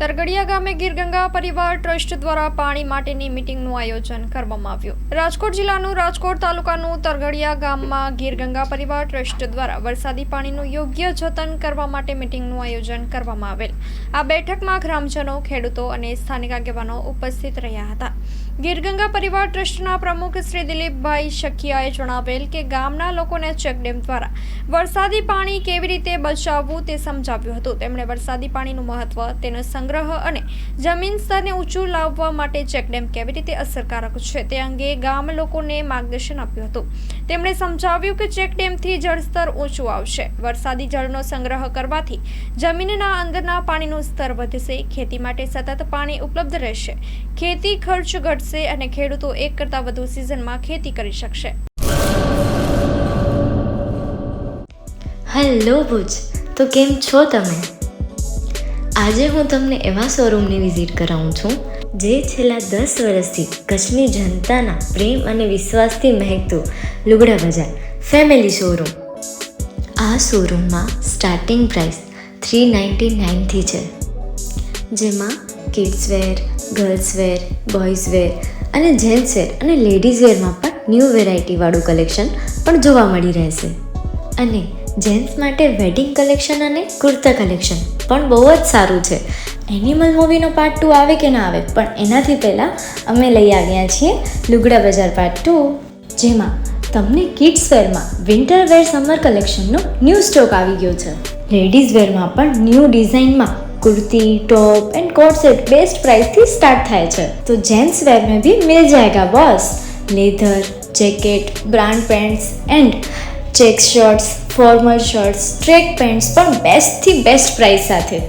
તરગડિયા ગામે ગીરગંગા પરિવાર ટ્રસ્ટ દ્વારા પાણી માટેની મીટિંગનું આયોજન કરવામાં આવ્યું। રાજકોટ જિલ્લાનું રાજકોટ તાલુકાનું તરગડિયા ગામમાં ગીરગંગા પરિવાર ટ્રસ્ટ દ્વારા વરસાદી પાણીનું યોગ્ય જતન કરવા માટે મીટિંગનું આયોજન કરવામાં આવેલ। આ બેઠકમાં ગ્રામજનો, ખેડૂતો અને સ્થાનિક આગેવાનો ઉપસ્થિત રહ્યા હતા। ગીરગંગા પરિવાર ટ્રસ્ટના પ્રમુખ શ્રી દિલીપભાઈ શખિયાએ જણાવેલ કે ગામના લોકોને ચેકડેમ દ્વારા વરસાદી પાણી કેવી રીતે બચાવવું તે સમજાવ્યું હતું। તેમણે વરસાદી પાણીનું મહત્વ, તેનો સંગ્રહ અને જમીન સ્તરને ઊંચું લાવવા માટે ચેકડેમ કેવી રીતે અસરકારક છે તે અંગે ગામ લોકોને માર્ગદર્શન આપ્યું હતું। તેમણે સમજાવ્યું કે ચેકડેમથી જળસ્તર ઊંચું આવશે, વરસાદી જળનો સંગ્રહ કરવાથી જમીનના અંદરના પાણીનું સ્તર વધશે, ખેતી માટે સતત પાણી ઉપલબ્ધ રહેશે, ખેતી ખર્ચ ઘટશે અને ખેડૂતો એક કરતાં વધુ સિઝનમાં ખેતી કરી શકશે। હેલો ભુજ, તો કેમ છો તમે? આજે હું તમને એવા શોરૂમની વિઝિટ કરાવું છું જે છેલ્લા 10 વર્ષથી કચ્છની જનતાના પ્રેમ અને વિશ્વાસથી મહેકતું લુગડા બજાર ફેમિલી શોરૂમ। આ શોરૂમમાં સ્ટાર્ટિંગ પ્રાઇસ 399થી છે, જેમાં kids wear, girls wear, boys wear અને જેન્ટ્સ વેર અને લેડીઝ વેરમાં પણ ન્યૂ વેરાયટીવાળું કલેક્શન પણ જોવા મળી રહેશે। અને જેન્ટ્સ માટે વેડિંગ કલેક્શન અને કુર્તા કલેક્શન પણ બહુ જ સારું છે। એનિમલ મૂવીનો પાર્ટ 2 આવે કે ના આવે, પણ એનાથી પહેલાં અમે લઈ આવ્યા છીએ લુગડા બજાર પાર્ટ 2, જેમાં તમને કિડ્સ વેરમાં વિન્ટર વેર સમર કલેક્શનનો ન્યૂ સ્ટોક આવી ગયો છે। લેડીઝ વેરમાં પણ ન્યૂ ડિઝાઇનમાં kurti, top and coat set best price थी स्टार्ट थाय छे। तो जेंट्स वेर में भी मिल जाएगा boss. Leather, jacket, brand pants and check shirts, formal shirts, track pants पर बेस्ट थी बेस्ट प्राइस साथे।